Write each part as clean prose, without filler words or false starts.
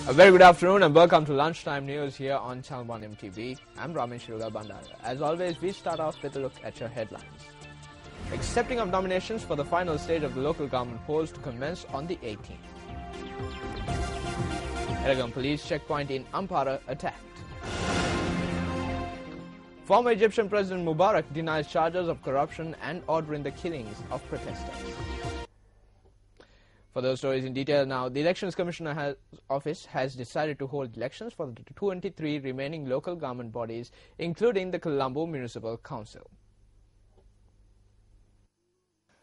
A very good afternoon and welcome to Lunchtime News here on Channel 1 MTV. I'm Ramesh Bandara. As always, we start off with a look at your headlines. Accepting of nominations for the final stage of the local government polls to commence on the 18th. Aragon police checkpoint in Ampara attacked. Former Egyptian President Mubarak denies charges of corruption and ordering the killings of protesters. For those stories in detail now, the Elections Commissioner Office has decided to hold elections for the 23 remaining local government bodies, including the Colombo Municipal Council.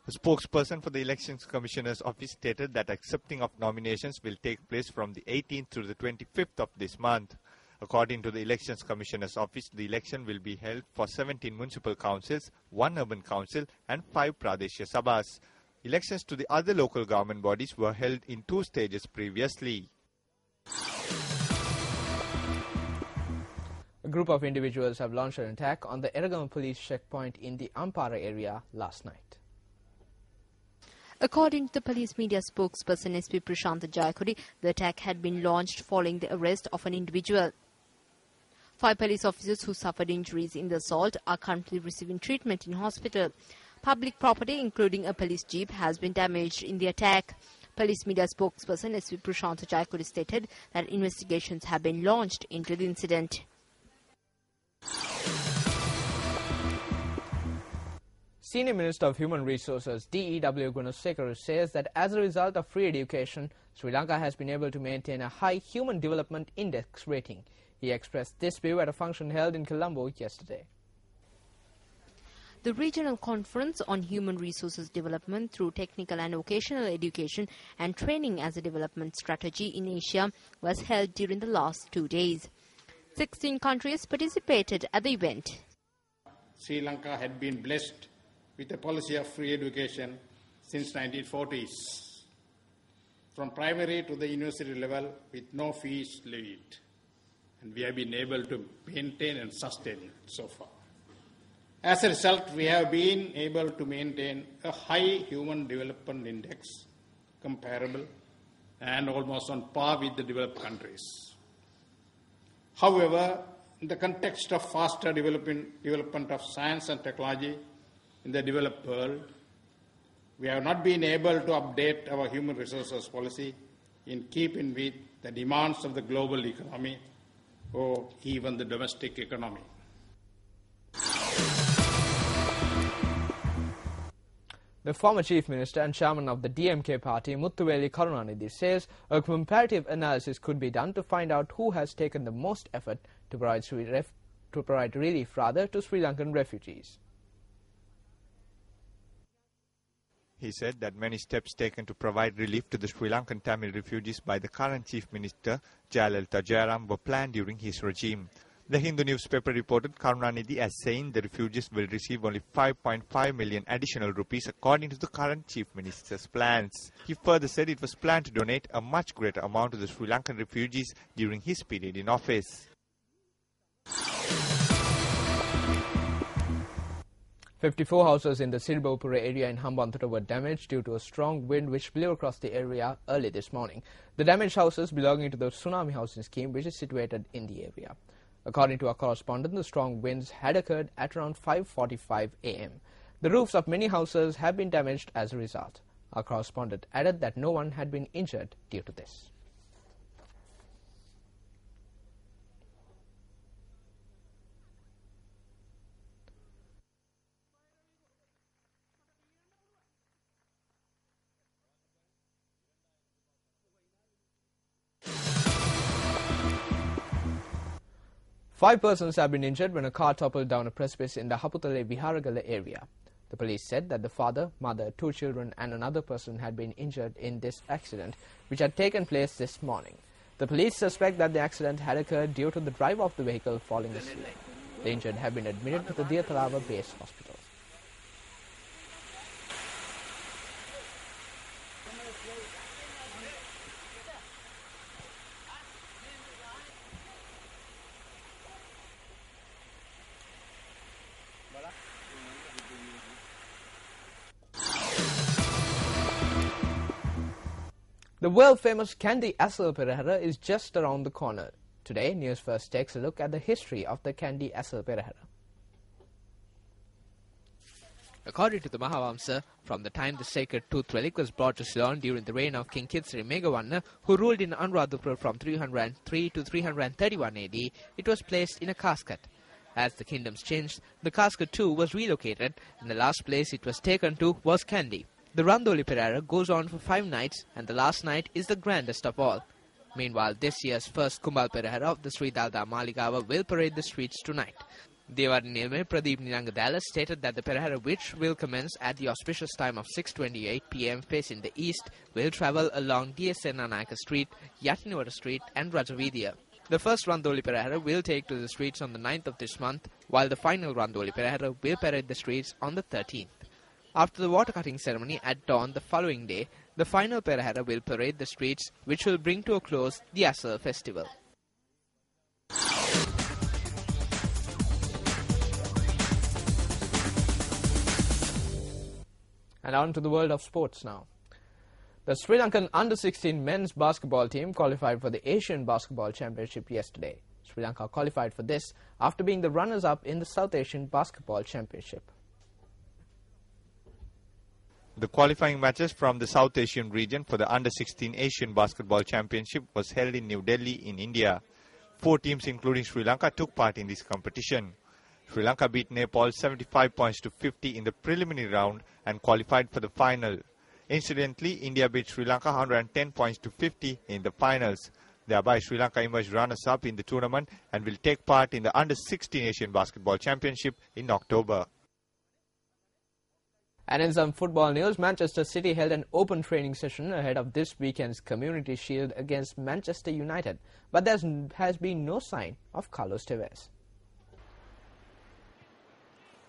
A spokesperson for the Elections Commissioner's Office stated that accepting of nominations will take place from the 18th through the 25th of this month. According to the Elections Commissioner's Office, the election will be held for 17 municipal councils, 1 urban council and 5 Pradeshya Sabhas. Elections to the other local government bodies were held in 2 stages previously. A group of individuals have launched an attack on the Aragon police checkpoint in the Ampara area last night. According to the police media spokesperson SP Prashant Jayakuri, the attack had been launched following the arrest of an individual. 5 police officers who suffered injuries in the assault are currently receiving treatment in hospital. Public property, including a police jeep, has been damaged in the attack. Police media spokesperson SP Prashant Jayakuri stated that investigations have been launched into the incident. Senior Minister of Human Resources DEW Gunasekara says that as a result of free education, Sri Lanka has been able to maintain a high Human Development Index rating. He expressed this view at a function held in Colombo yesterday. The Regional Conference on Human Resources Development through Technical and Vocational Education and Training as a Development Strategy in Asia was held during the last 2 days. 16 countries participated at the event. Sri Lanka had been blessed with a policy of free education since 1940s, from primary to the university level with no fees levied. And we have been able to maintain and sustain it so far. As a result, we have been able to maintain a high Human Development Index, comparable and almost on par with the developed countries. However, in the context of faster development of science and technology in the developed world, we have not been able to update our human resources policy in keeping with the demands of the global economy or even the domestic economy. The former Chief Minister and Chairman of the DMK party, Muthuveli Karunanidhi, says a comparative analysis could be done to find out who has taken the most effort to provide relief to Sri Lankan refugees. He said that many steps taken to provide relief to the Sri Lankan Tamil refugees by the current Chief Minister, Jayalalitha Jayaram, were planned during his regime. The Hindu newspaper reported Karunanidhi as saying the refugees will receive only 5.5 million additional rupees according to the current Chief Minister's plans. He further said it was planned to donate a much greater amount to the Sri Lankan refugees during his period in office. 54 houses in the Siribopura area in Hambantota were damaged due to a strong wind which blew across the area early this morning. The damaged houses belonging to the tsunami housing scheme, which is situated in the area. According to our correspondent, the strong winds had occurred at around 5:45 a.m. The roofs of many houses have been damaged as a result. Our correspondent added that no one had been injured due to this. Five persons have been injured when a car toppled down a precipice in the Haputale Viharagala area. The police said that the father, mother, 2 children and another person had been injured in this accident, which had taken place this morning. The police suspect that the accident had occurred due to the driver of the vehicle falling asleep. The injured have been admitted to the Diyatalava base hospital. The world-famous Candy Asal Perahera is just around the corner. Today, News First takes a look at the history of the Candy Asal Perahera. According to the Mahavamsa, from the time the sacred tooth relic was brought to Ceylon during the reign of King Kitsari Megavanna, who ruled in Anuradhapura from 303 to 331 AD, it was placed in a casket. As the kingdoms changed, the casket too was relocated, and the last place it was taken to was Kandy. The Randoli Perahera goes on for 5 nights, and the last night is the grandest of all. Meanwhile, this year's first Kumbal Perahera of the Sri Dalda Maligava will parade the streets tonight. Devari Nilme Pradeep Nirangadala stated that the Perahera, which will commence at the auspicious time of 6:28 p.m. facing the east, will travel along DSN Anayaka Street, Yatinivara Street and Rajavidya. The first Randoli Perahera will take to the streets on the 9th of this month, while the final Randoli Perahera will parade the streets on the 13th. After the water cutting ceremony at dawn the following day, the final Perahera will parade the streets, which will bring to a close the Asal festival. And on to the world of sports now. The Sri Lankan under-16 men's basketball team qualified for the Asian Basketball Championship yesterday. Sri Lanka qualified for this after being the runners-up in the South Asian Basketball Championship. The qualifying matches from the South Asian region for the Under-16 Asian Basketball Championship was held in New Delhi in India. 4 teams including Sri Lanka took part in this competition. Sri Lanka beat Nepal 75 points to 50 in the preliminary round and qualified for the final. Incidentally, India beat Sri Lanka 110 points to 50 in the finals. Thereby, Sri Lanka emerged runners-up in the tournament and will take part in the Under-16 Asian Basketball Championship in October. And in some football news, Manchester City held an open training session ahead of this weekend's Community Shield against Manchester United. But there has been no sign of Carlos Tevez.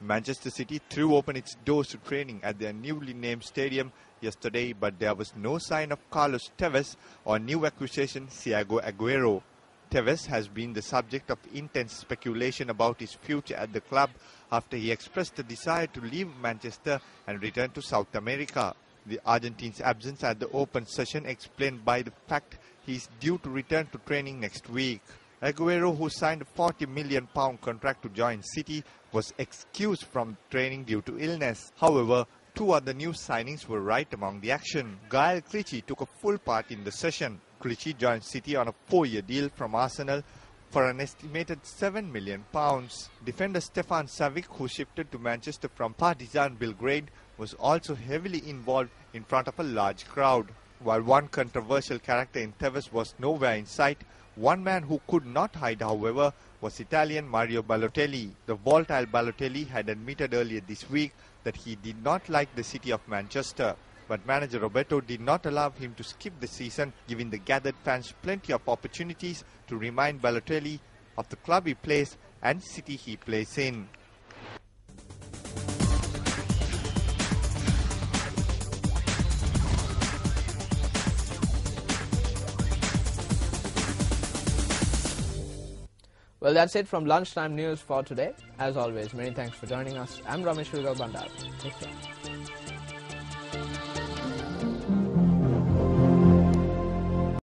Manchester City threw open its doors to training at their newly named stadium yesterday, but there was no sign of Carlos Tevez or new acquisition Thiago Aguero. Tevez has been the subject of intense speculation about his future at the club after he expressed a desire to leave Manchester and return to South America. The Argentine's absence at the open session explained by the fact he is due to return to training next week. Aguero, who signed a £40 million contract to join City, was excused from training due to illness. However, 2 other new signings were right among the action. Gael Clichy took a full part in the session. Clichy joined City on a 4-year deal from Arsenal for an estimated £7 million. Defender Stefan Savic, who shifted to Manchester from Partizan Belgrade, was also heavily involved in front of a large crowd. While one controversial character in Tevez was nowhere in sight, one man who could not hide, however, was Italian Mario Balotelli. The volatile Balotelli had admitted earlier this week that he did not like the city of Manchester. But manager Roberto did not allow him to skip the season, giving the gathered fans plenty of opportunities to remind Balotelli of the club he plays and city he plays in. Well, that's it from Lunchtime News for today. As always, many thanks for joining us. I'm Ramesh Bandar. Take care.